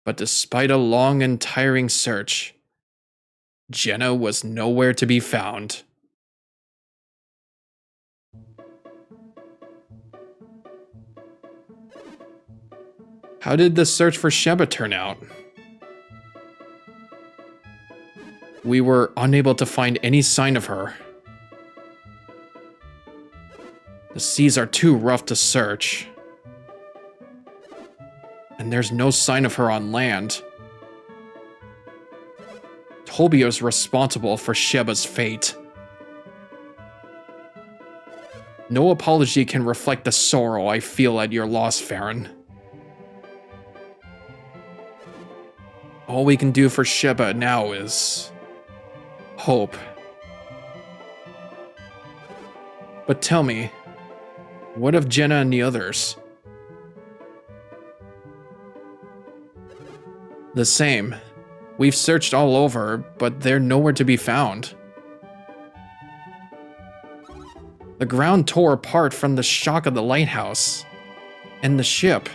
But despite a long and tiring search, Jenna was nowhere to be found. How did the search for Sheba turn out? We were unable to find any sign of her. The seas are too rough to search. And there's no sign of her on land. Tobio's responsible for Sheba's fate. No apology can reflect the sorrow I feel at your loss, Farron. All we can do for Sheba now is hope. But tell me, what of Jenna and the others? The same. We've searched all over, but they're nowhere to be found. The ground tore apart from the shock of the lighthouse and the ship.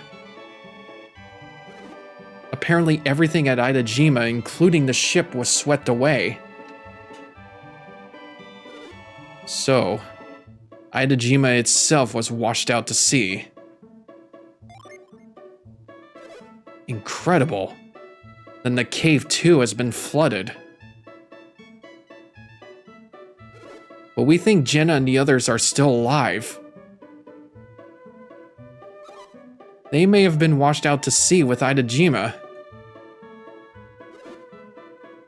Apparently everything at Idajima, including the ship, was swept away. So, Idajima itself was washed out to sea. Incredible. Then the cave too has been flooded. But we think Jenna and the others are still alive. They may have been washed out to sea with Idajima.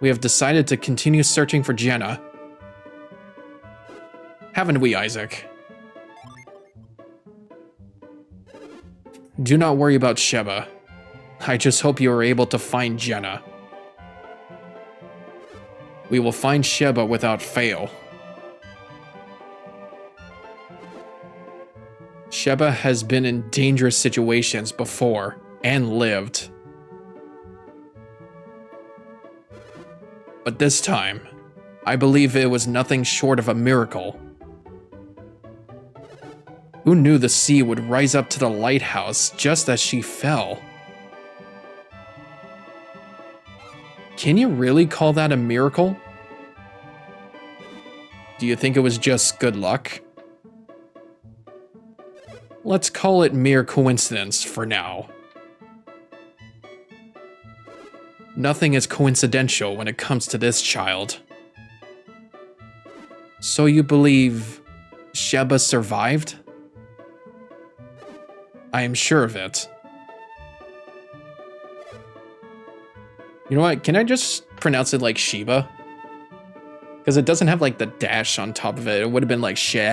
We have decided to continue searching for Jenna. Haven't we, Isaac? Do not worry about Sheba. I just hope you are able to find Jenna. We will find Sheba without fail. Sheba has been in dangerous situations before and lived. But this time, I believe it was nothing short of a miracle. Who knew the sea would rise up to the lighthouse just as she fell? Can you really call that a miracle? Do you think it was just good luck? Let's call it mere coincidence for now. Nothing is coincidental when it comes to this child. So you believe Sheba survived? I am sure of it. You know what? Can I just pronounce it like Sheba? Because it doesn't have like the dash on top of it. It would have been like She.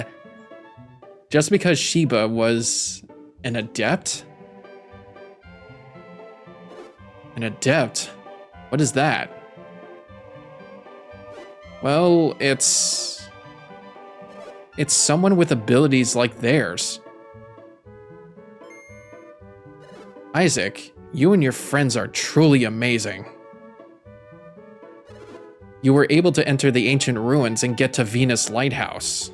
Just because Sheba was an adept? An adept? What is that? Well, it's someone with abilities like theirs. Isaac, you and your friends are truly amazing. You were able to enter the ancient ruins and get to Venus Lighthouse.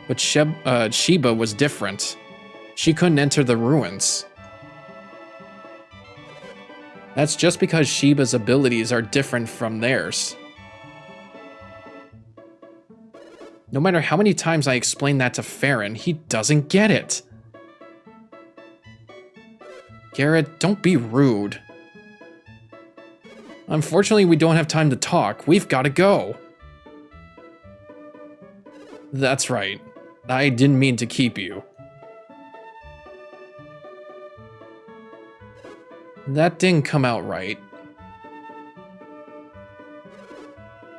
But Sheba was different. She couldn't enter the ruins. That's just because Sheba's abilities are different from theirs. No matter how many times I explain that to Farron, he doesn't get it. Garrett, don't be rude. Unfortunately, we don't have time to talk. We've got to go. That's right. I didn't mean to keep you. That didn't come out right.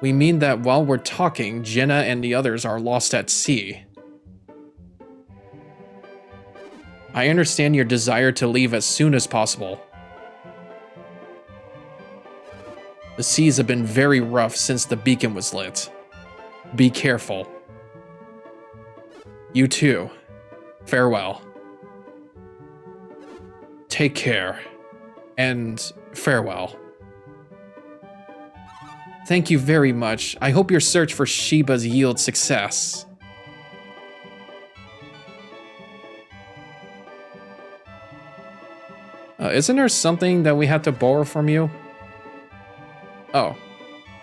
We mean that while we're talking, Jenna and the others are lost at sea. I understand your desire to leave as soon as possible. The seas have been very rough since the beacon was lit. Be careful. You too. Farewell. Take care. And farewell. Thank you very much. I hope your search for Sheba's yields success. Isn't there something that we had to borrow from you? Oh.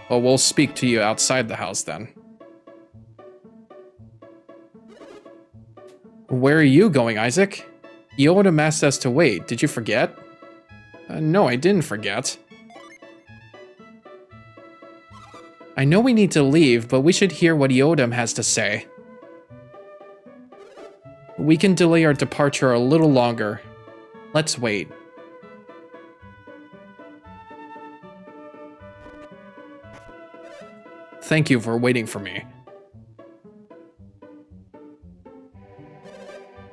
Well, we'll speak to you outside the house then. Where are you going, Isaac? Yoda asked us to wait. Did you forget? No, I didn't forget. I know we need to leave, but we should hear what Yodam has to say. We can delay our departure a little longer. Let's wait. Thank you for waiting for me.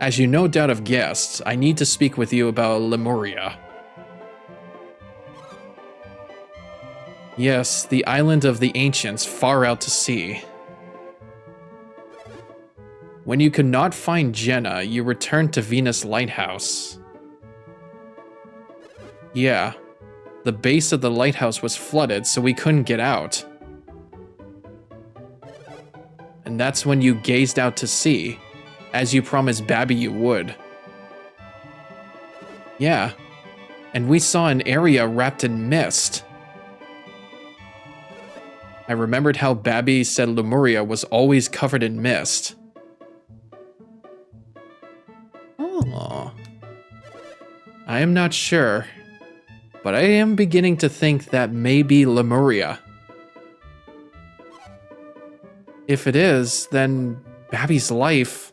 As you no doubt have guessed, I need to speak with you about Lemuria. Yes, the island of the ancients far out to sea. When you could not find Jenna, you returned to Venus Lighthouse. Yeah, the base of the lighthouse was flooded, so we couldn't get out. And that's when you gazed out to sea, as you promised Babby you would. Yeah, and we saw an area wrapped in mist. I remembered how Babby said Lemuria was always covered in mist. Oh. I am not sure, but I am beginning to think that may be Lemuria. If it is, then Babby's life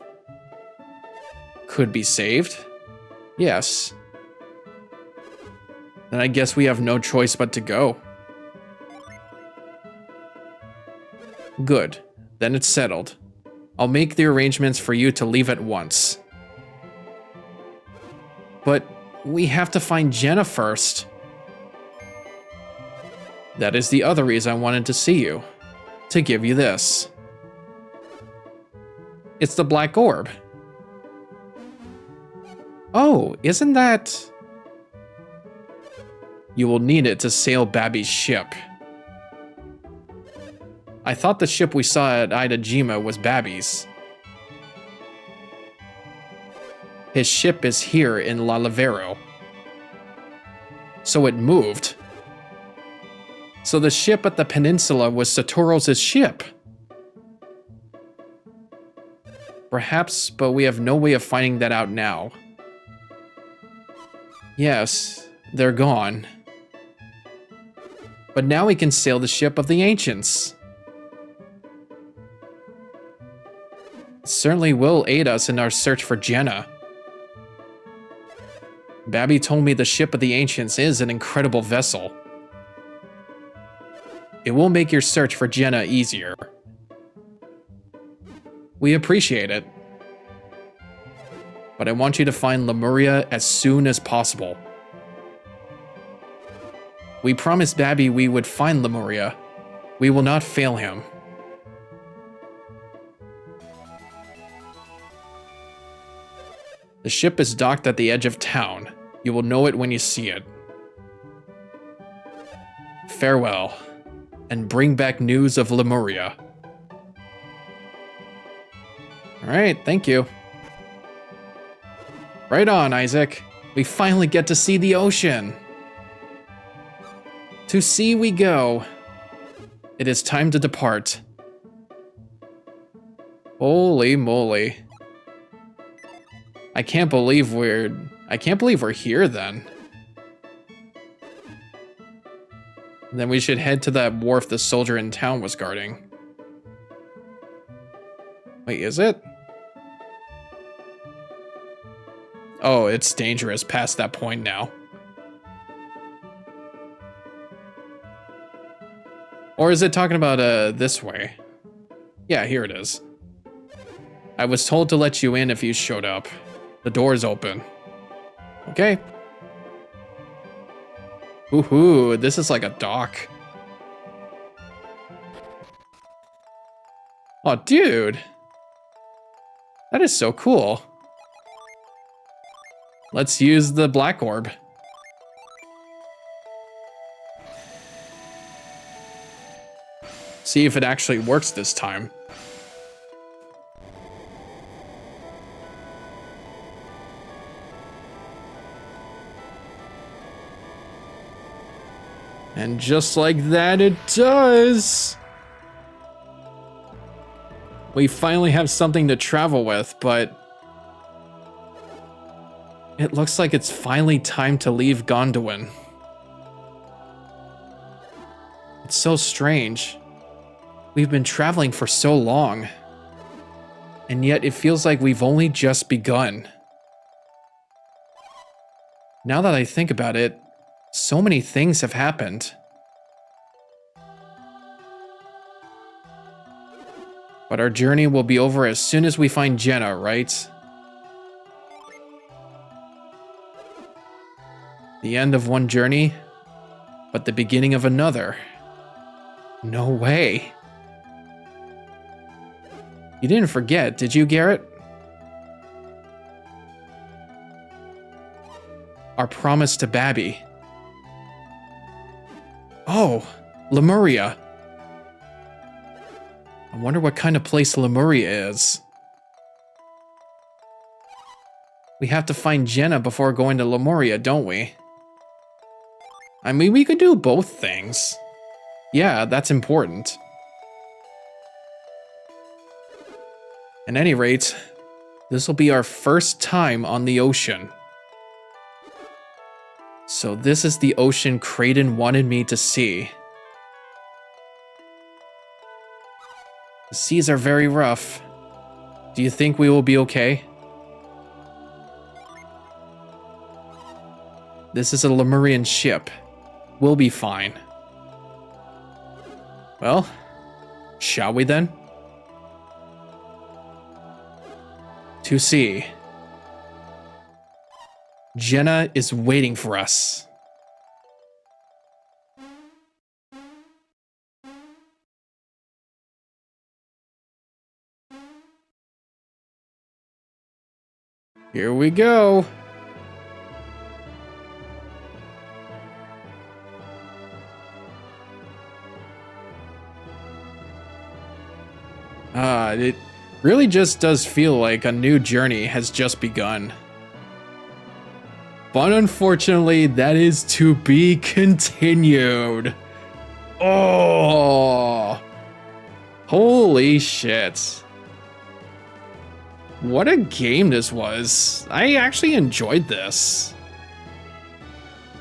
could be saved. Yes. Then I guess we have no choice but to go. Good. Then it's settled. I'll make the arrangements for you to leave at once. But we have to find Jenna first. That is the other reason I wanted to see you. To give you this. It's the black orb. Oh, isn't that... You will need it to sail Babby's ship. I thought the ship we saw at Idajima was Babby's. His ship is here in La Lavero. So it moved. So the ship at the peninsula was Satoru's ship. Perhaps, but we have no way of finding that out now. Yes, they're gone. But now we can sail the ship of the ancients. It certainly will aid us in our search for Jenna. Babby told me the ship of the ancients is an incredible vessel. It will make your search for Jenna easier. We appreciate it. But I want you to find Lemuria as soon as possible. We promised Babby we would find Lemuria. We will not fail him. The ship is docked at the edge of town. You will know it when you see it. Farewell, and bring back news of Lemuria. Alright, thank you. Right on, Isaac. We finally get to see the ocean. To sea we go. It is time to depart. Holy moly. I can't believe we're here then. Then we should head to that wharf the soldier in town was guarding. Wait, is it? Oh, it's dangerous past that point now. Or is it talking about this way? Yeah, here it is. I was told to let you in if you showed up. The door's open. Okay. Woohoo, this is like a dock. Oh, dude. That is so cool. Let's use the black orb. See if it actually works this time. And just like that, it does! We finally have something to travel with, but it looks like it's finally time to leave Gondolin. It's so strange. We've been traveling for so long, and yet it feels like we've only just begun. Now that I think about it, so many things have happened. But our journey will be over as soon as we find Jenna, right? The end of one journey, but the beginning of another. No way. You didn't forget, did you, Garrett? Our promise to Babby. Oh, Lemuria. I wonder what kind of place Lemuria is. We have to find Jenna before going to Lemuria, don't we? I mean, we could do both things. Yeah, that's important. At any rate, this will be our first time on the ocean. So this is the ocean Kraden wanted me to see. The seas are very rough. Do you think we will be okay? This is a Lemurian ship. We'll be fine. Well, shall we then? To sea. Jenna is waiting for us. Here we go. It really just does feel like a new journey has just begun. But unfortunately, that is to be continued. Oh, holy shit. What a game this was. I actually enjoyed this.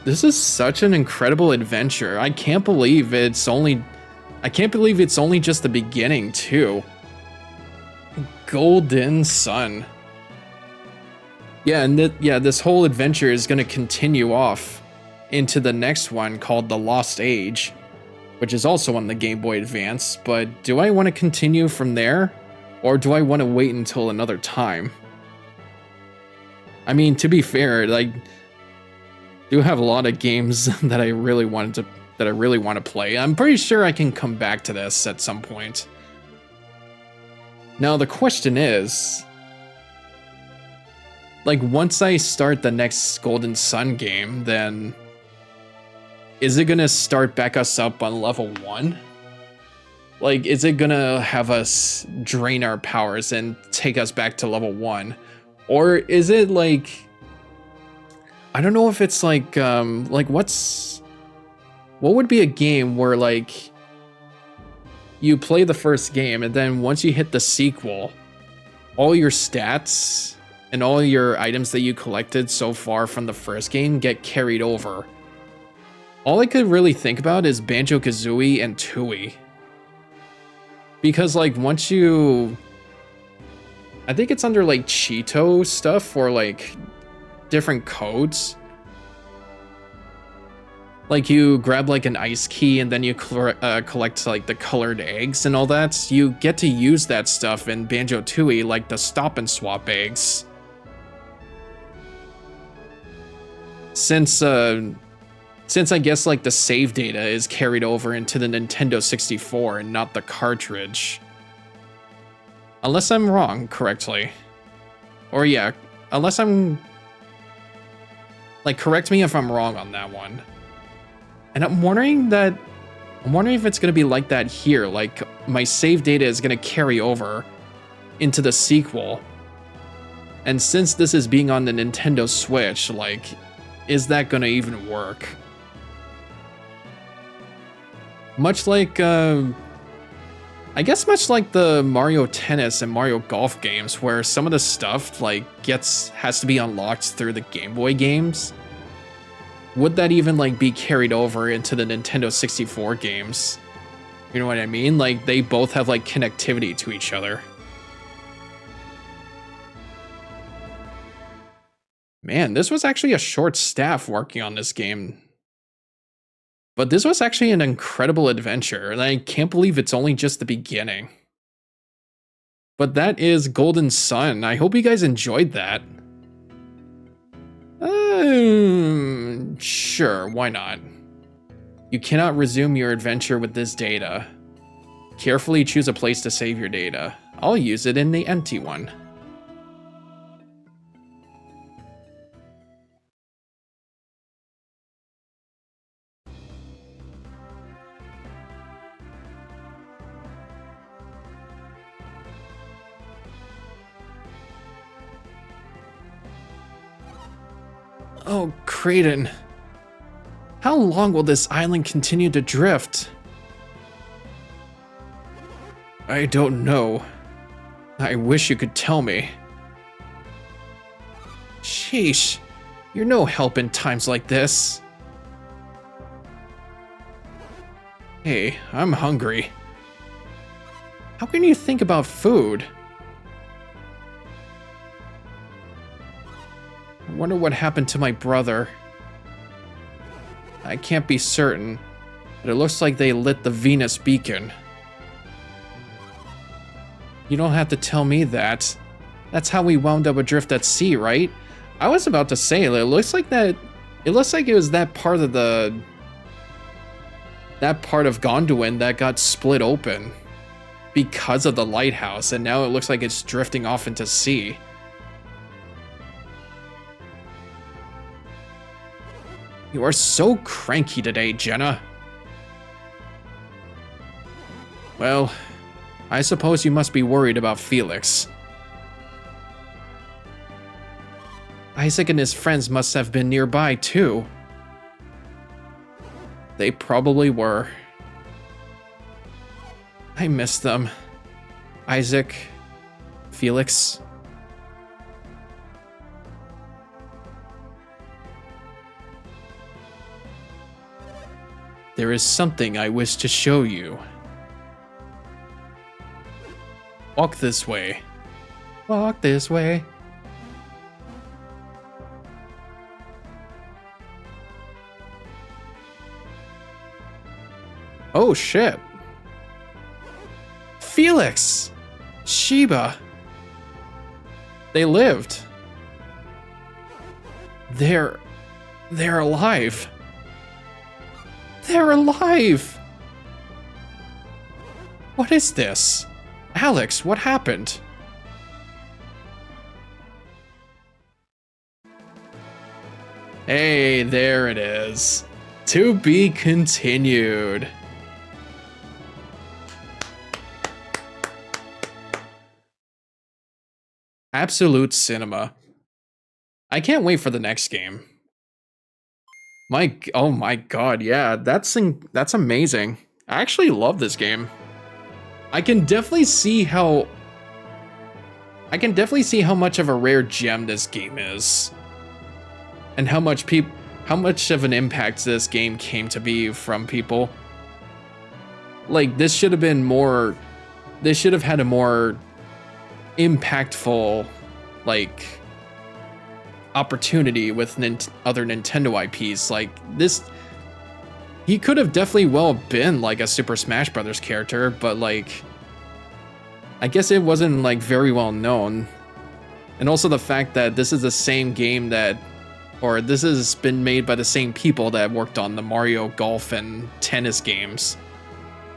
This is such an incredible adventure. I can't believe it's only just the beginning, too. Golden Sun. Yeah, and this whole adventure is going to continue off into the next one called The Lost Age, which is also on the Game Boy Advance, but do I want to continue from there, or do I want to wait until another time? I mean, to be fair, like, do have a lot of games that I really want to play. I'm pretty sure I can come back to this at some point. Now, the question is, like, once I start the next Golden Sun game, then is it gonna start back us up on level 1? Like, is it gonna have us drain our powers and take us back to level 1? Or is it like, I don't know if it's like what would be a game where, like, you play the first game and then once you hit the sequel, all your stats and all your items that you collected so far from the first game get carried over. All I could really think about is Banjo-Kazooie and Tooie. Because, like, once you... I think it's under, like, Cheeto stuff or, like, different codes. Like, you grab, like, an ice key and then you collect, like, the colored eggs and all that. You get to use that stuff in Banjo-Tooie, like the Stop and Swap eggs. Since I guess, like, the save data is carried over into the Nintendo 64 and not the cartridge. Unless I'm wrong correctly. Or yeah, unless I'm... Like, correct me if I'm wrong on that one. And I'm wondering if it's gonna be like that here, like, my save data is gonna carry over into the sequel. And since this is being on the Nintendo Switch, like, is that gonna even work? Much like, I guess much like the Mario Tennis and Mario Golf games, where some of the stuff like has to be unlocked through the Game Boy games. Would that even like be carried over into the Nintendo 64 games? You know what I mean? Like they both have like connectivity to each other. Man, this was actually a short staff working on this game. But this was actually an incredible adventure, and I can't believe it's only just the beginning. But that is Golden Sun. I hope you guys enjoyed that. Sure, why not? You cannot resume your adventure with this data. Carefully choose a place to save your data. I'll use it in the empty one. Oh, Kraden. How long will this island continue to drift? I don't know. I wish you could tell me. Sheesh, you're no help in times like this. Hey, I'm hungry. How can you think about food? I wonder what happened to my brother. I can't be certain, but it looks like they lit the Venus beacon. You don't have to tell me that. That's how we wound up adrift at sea, right? I was about to say, it looks like that. It looks like it was that part of Gondolin that got split open because of the lighthouse, and now it looks like it's drifting off into sea. You are so cranky today, Jenna. Well, I suppose you must be worried about Felix. Isaac and his friends must have been nearby, too. They probably were. I miss them. Isaac, Felix. There is something I wish to show you. Walk this way. Walk this way. Oh shit. Felix! Sheba! They lived. They're alive. They're alive! What is this? Alex, what happened? Hey, there it is. To be continued. Absolute cinema. I can't wait for the next game. Oh my god, yeah, that's amazing. I actually love this game. I can definitely see how much of a rare gem this game is, and how much of an impact this game came to be from people. Like, this should have had a more impactful, like, opportunity with other Nintendo IPs. Like this, he could have definitely well been like a Super Smash Brothers character, but like, I guess it wasn't like very well known. And also the fact that this is the same game this has been made by the same people that worked on the Mario Golf and Tennis games.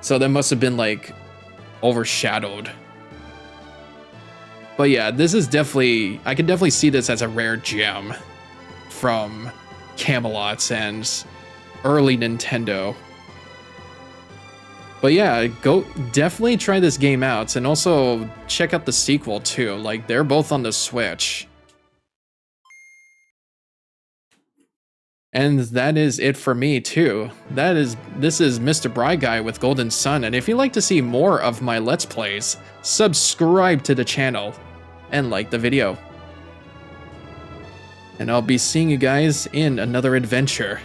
So that must have been like overshadowed. But yeah, this is definitely, I can definitely see this as a rare gem from Camelot and early Nintendo. But yeah, definitely try this game out, and also check out the sequel too. Like, they're both on the Switch. And that is it for me too. This is MisterBriGuy with Golden Sun, and if you'd like to see more of my Let's Plays, subscribe to the channel and like the video. And I'll be seeing you guys in another adventure.